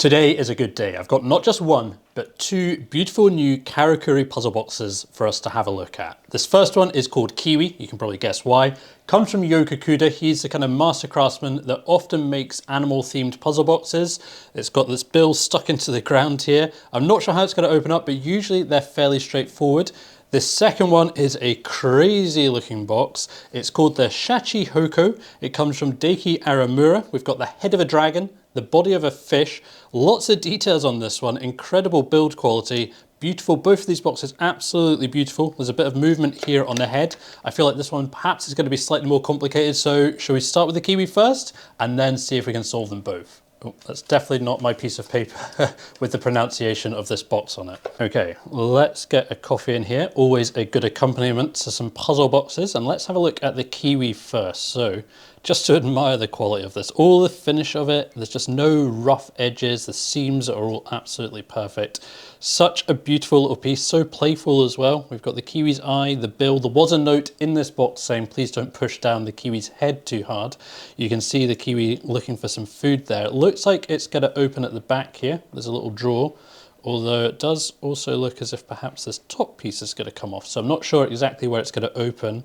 Today is a good day. I've got not just one, but two beautiful new Karakuri puzzle boxes for us to have a look at. This first one is called Kiwi, you can probably guess why. Comes from Hoko. He's the kind of master craftsman that often makes animal themed puzzle boxes. It's got this bill stuck into the ground here. I'm not sure how it's going to open up, but usually they're fairly straightforward. This second one is a crazy looking box. It's called the Shachi Hoko. It comes from Daiki Aramura. We've got the head of a dragon, the body of a fish, lots of details on this one, incredible build quality, beautiful. Both of these boxes absolutely beautiful. There's a bit of movement here on the head. I feel like this one perhaps is going to be slightly more complicated, so shall we start with the Kiwi first and then see if we can solve them both? Oh, that's definitely not my piece of paper with the pronunciation of this box on it. Okay, let's get a coffee in here. Always a good accompaniment to some puzzle boxes. And let's have a look at the Kiwi first. So just to admire the quality of this, all the finish of it, there's just no rough edges. The seams are all absolutely perfect. Such a beautiful little piece, so playful as well. We've got the Kiwi's eye, the bill. There was a note in this box saying, please don't push down the Kiwi's head too hard. You can see the Kiwi looking for some food there. It looks like it's going to open at the back here. There's a little drawer, although it does also look as if perhaps this top piece is going to come off. So I'm not sure exactly where it's going to open.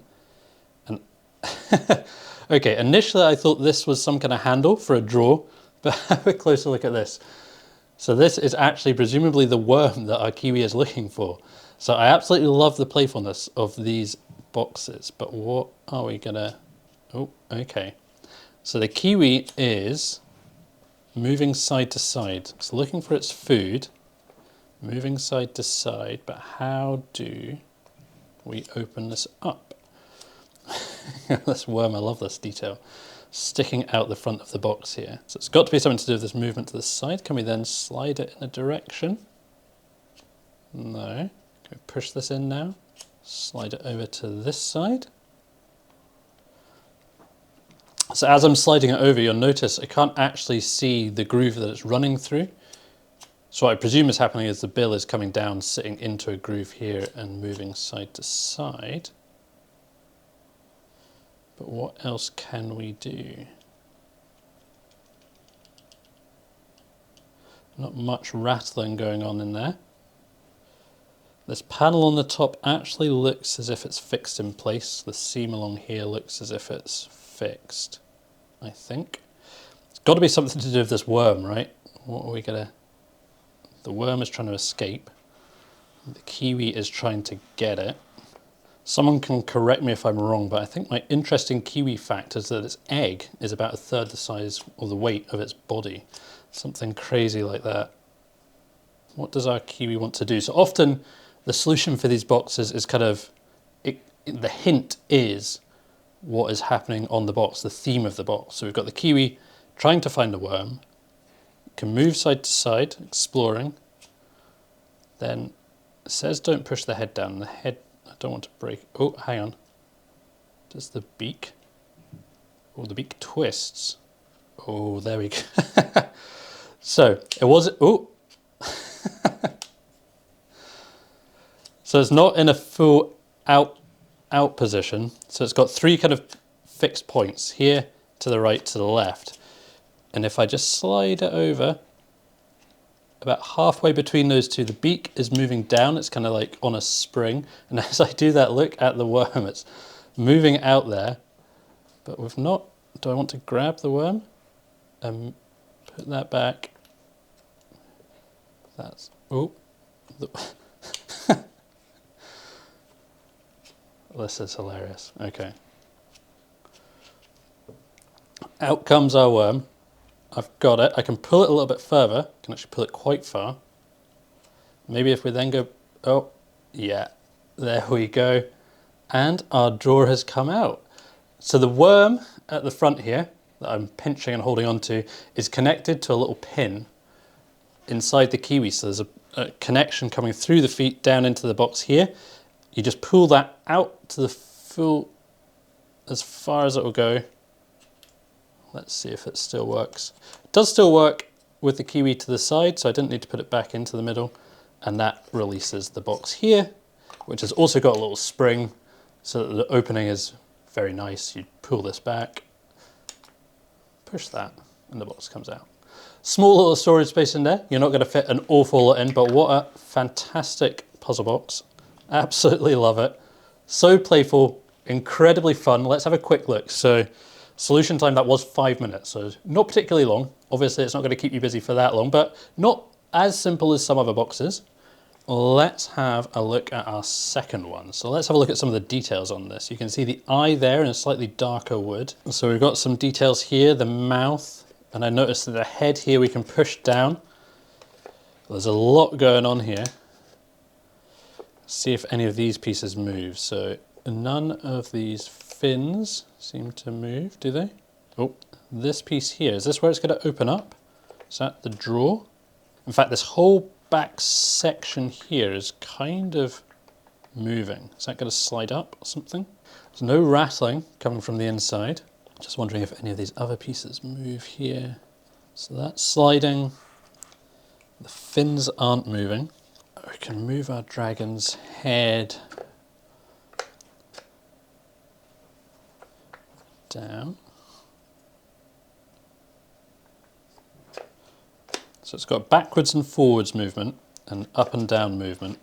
And okay, initially I thought this was some kind of handle for a drawer, but have a closer look at this. So this is actually presumably the worm that our Kiwi is looking for. So I absolutely love the playfulness of these boxes, but what are we gonna, oh, okay. So the Kiwi is moving side to side. It's looking for its food, moving side to side, but how do we open this up? This worm, I love this detail. Sticking out the front of the box here. So it's got to be something to do with this movement to the side. Can we then slide it in a direction? No. Can we push this in now? Slide it over to this side. So as I'm sliding it over, you'll notice I can't actually see the groove that it's running through. So what I presume is happening is the bill is coming down, sitting into a groove here and moving side to side. But what else can we do? Not much rattling going on in there. This panel on the top actually looks as if it's fixed in place. The seam along here looks as if it's fixed, I think. It's got to be something to do with this worm, right? What are we gonna... The worm is trying to escape. The Kiwi is trying to get it. Someone can correct me if I'm wrong, but I think my interesting Kiwi fact is that its egg is about 1/3 the size or the weight of its body. Something crazy like that. What does our Kiwi want to do? So often the solution for these boxes is kind of, the hint is what is happening on the box, the theme of the box. So we've got the Kiwi trying to find the worm, can move side to side, exploring. Then it says don't push the head down. The head, I don't want to break. Oh, hang on. Does the beak? Oh, the beak twists. Oh, there we go. So it was. Oh. So it's not in a full out position. So it's got three kind of fixed points here, to the right, to the left. And if I just slide it over, about halfway between those two, the beak is moving down. It's kind of like on a spring. And as I do that, look at the worm. It's moving out there. But we've not... Do I want to grab the worm? Put that back. That's... Oh. This is hilarious. Okay. Out comes our worm. I've got it. I can pull it a little bit further. I can actually pull it quite far. Maybe if we then go... Oh, yeah. There we go. And our drawer has come out. So the worm at the front here, that I'm pinching and holding onto, is connected to a little pin inside the Kiwi. So there's a connection coming through the feet down into the box here. You just pull that out to the full, as far as it will go. Let's see if it still works. It does still work with the Kiwi to the side, so I didn't need to put it back into the middle. And that releases the box here, which has also got a little spring, so that the opening is very nice. You pull this back, push that, and the box comes out. Small little storage space in there. You're not going to fit an awful lot in, but what a fantastic puzzle box. Absolutely love it. So playful, incredibly fun. Let's have a quick look. So solution time, that was 5 minutes, so not particularly long. Obviously it's not going to keep you busy for that long, but not as simple as some other boxes. Let's have a look at our second one. So let's have a look at some of the details on this. You can see the eye there in a slightly darker wood. So we've got some details here, the mouth, and I noticed that the head here we can push down. There's a lot going on here. See if any of these pieces move. So none of these fins seem to move, do they? Oh, this piece here, is this where it's going to open up? Is that the drawer? In fact, this whole back section here is kind of moving. Is that going to slide up or something? There's no rattling coming from the inside. Just wondering if any of these other pieces move here. So that's sliding. The fins aren't moving. We can move our dragon's head down. So it's got backwards and forwards movement and up and down movement.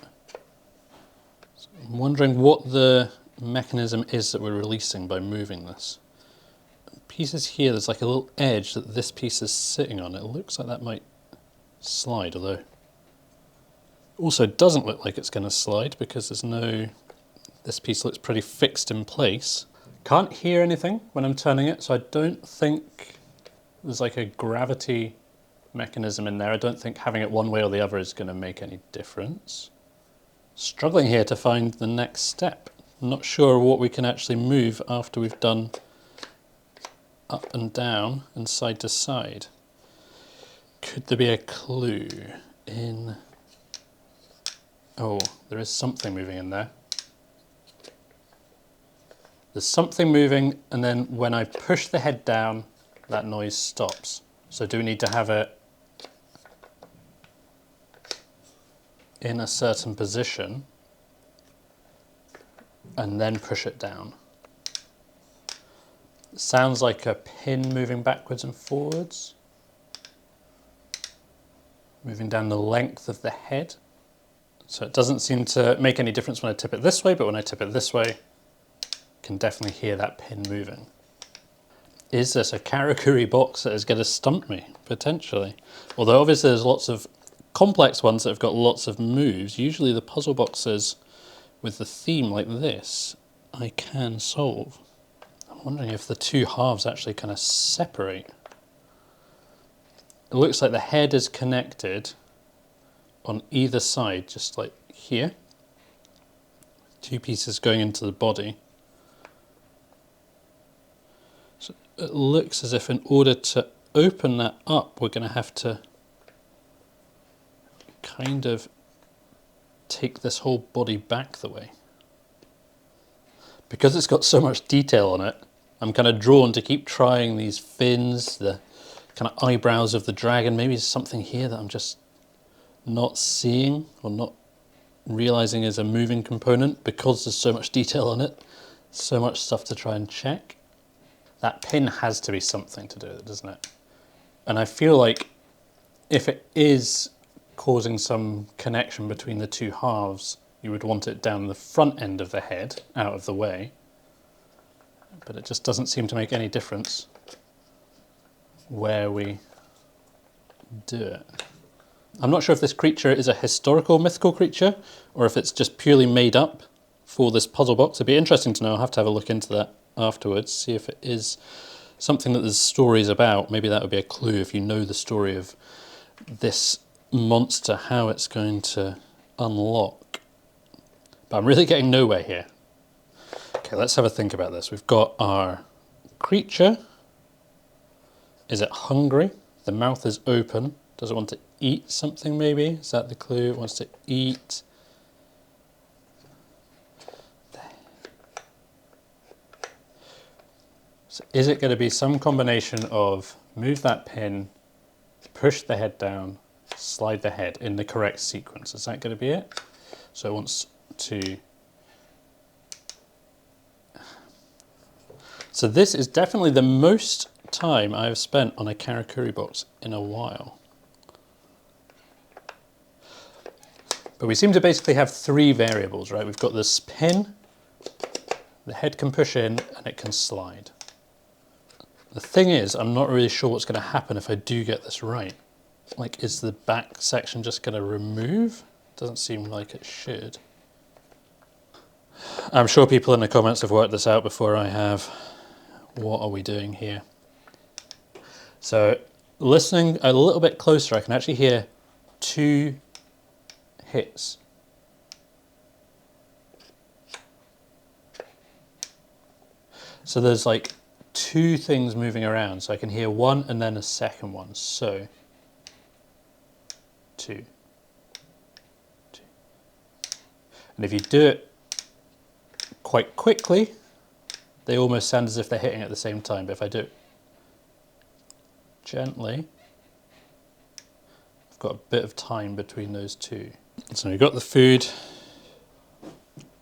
So I'm wondering what the mechanism is that we're releasing by moving this. Pieces here, there's like a little edge that this piece is sitting on. It looks like that might slide, although also doesn't look like it's going to slide because there's no, this piece looks pretty fixed in place. Can't hear anything when I'm turning it, so I don't think there's like a gravity mechanism in there. I don't think having it one way or the other is going to make any difference. Struggling here to find the next step. Not sure what we can actually move after we've done up and down and side to side. Could there be a clue in... Oh, there is something moving in there. There's something moving, and then when I push the head down, that noise stops. So do we need to have it in a certain position and then push it down? It sounds like a pin moving backwards and forwards, moving down the length of the head. So it doesn't seem to make any difference when I tip it this way, but when I tip it this way, I can definitely hear that pin moving. Is this a Karakuri box that is going to stump me? Potentially. Although obviously there's lots of complex ones that have got lots of moves. Usually the puzzle boxes with the theme like this, I can solve. I'm wondering if the two halves actually kind of separate. It looks like the head is connected on either side, just like here. Two pieces going into the body. So it looks as if in order to open that up, we're going to have to kind of take this whole body back the way. Because it's got so much detail on it, I'm kind of drawn to keep trying these fins, the kind of eyebrows of the dragon. Maybe there's something here that I'm just not seeing or not realizing is a moving component because there's so much detail on it, so much stuff to try and check. That pin has to be something to do with it, doesn't it? And I feel like if it is causing some connection between the two halves, you would want it down the front end of the head, out of the way. But it just doesn't seem to make any difference where we do it. I'm not sure if this creature is a historical mythical creature or if it's just purely made up for this puzzle box. It'd be interesting to know. I'll have to have a look into that afterwards, see if it is something that there's stories about. Maybe that would be a clue if you know the story of this monster, how it's going to unlock. But I'm really getting nowhere here. Okay, let's have a think about this. We've got our creature. Is it hungry? The mouth is open. Does it want to eat something maybe? Is that the clue? It wants to eat. So is it going to be some combination of move that pin, push the head down, slide the head in the correct sequence? Is that going to be it? So it wants to... So this is definitely the most time I've spent on a Karakuri box in a while. But we seem to basically have three variables, right? We've got the spin, the head can push in, and it can slide. The thing is, I'm not really sure what's going to happen if I do get this right. Like, is the back section just going to remove? Doesn't seem like it should. I'm sure people in the comments have worked this out before I have. What are we doing here? So, listening a little bit closer, I can actually hear two hits. So there's like two things moving around. So I can hear one and then a second one. So, two. And if you do it quite quickly, they almost sound as if they're hitting at the same time. But if I do it gently, I've got a bit of time between those two. So we've got the food,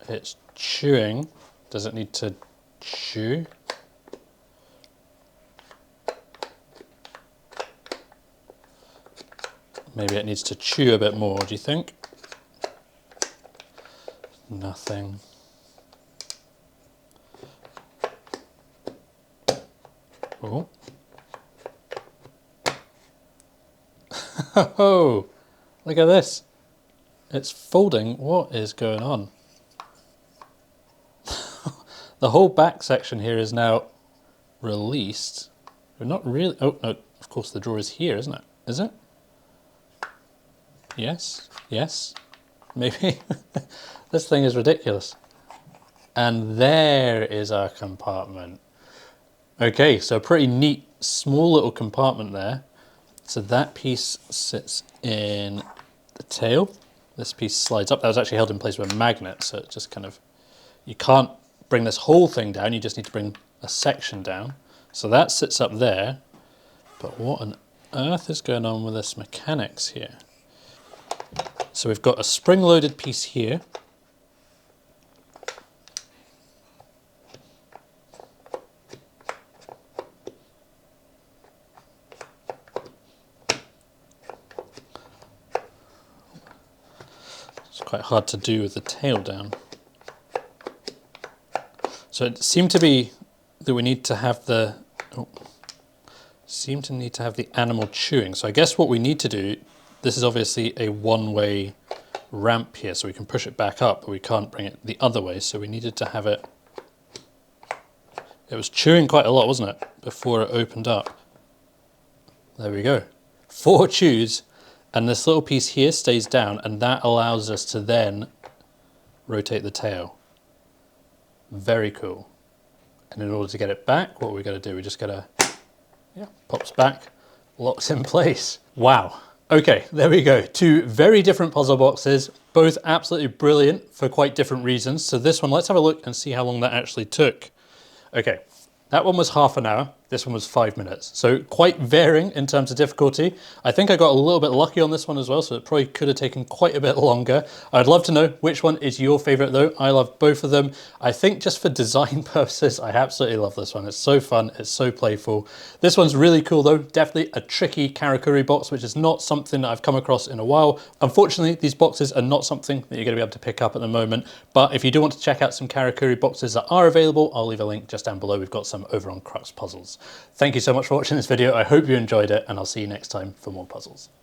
it's chewing. Does it need to chew? Maybe it needs to chew a bit more, do you think? Nothing. Oh. Oh, look at this. It's folding. What is going on? The whole back section here is now released. We're not really... Oh, no, of course the drawer is here, isn't it? Is it? Yes, yes, maybe. This thing is ridiculous. And there is our compartment. Okay, so a pretty neat, small little compartment there. So that piece sits in the tail. This piece slides up. That was actually held in place with a magnet, so it just kind of... You can't bring this whole thing down, you just need to bring a section down. So that sits up there. But what on earth is going on with this mechanics here? So we've got a spring-loaded piece here. It's quite hard to do with the tail down. So it seemed to be that we need to have the... Oh, seem to need to have the animal chewing. So I guess what we need to do... This is obviously a one-way ramp here, so we can push it back up, but we can't bring it the other way, so we needed to have it... It was chewing quite a lot, wasn't it, before it opened up. There we go. 4 chews, and this little piece here stays down, and that allows us to then rotate the tail. Very cool. And in order to get it back, what we got to do, we just got to... Yeah, pops back, locks in place. Wow. Okay, there we go. 2 very different puzzle boxes, both absolutely brilliant for quite different reasons. So this one, let's have a look and see how long that actually took. Okay, that one was half an hour. This one was 5 minutes. So quite varying in terms of difficulty. I think I got a little bit lucky on this one as well, so it probably could have taken quite a bit longer. I'd love to know which one is your favorite though. I love both of them. I think just for design purposes, I absolutely love this one. It's so fun, it's so playful. This one's really cool though. Definitely a tricky Karakuri box, which is not something that I've come across in a while. Unfortunately, these boxes are not something that you're gonna be able to pick up at the moment. But if you do want to check out some Karakuri boxes that are available, I'll leave a link just down below. We've got some over on Crux Puzzles. Thank you so much for watching this video. I hope you enjoyed it, and I'll see you next time for more puzzles.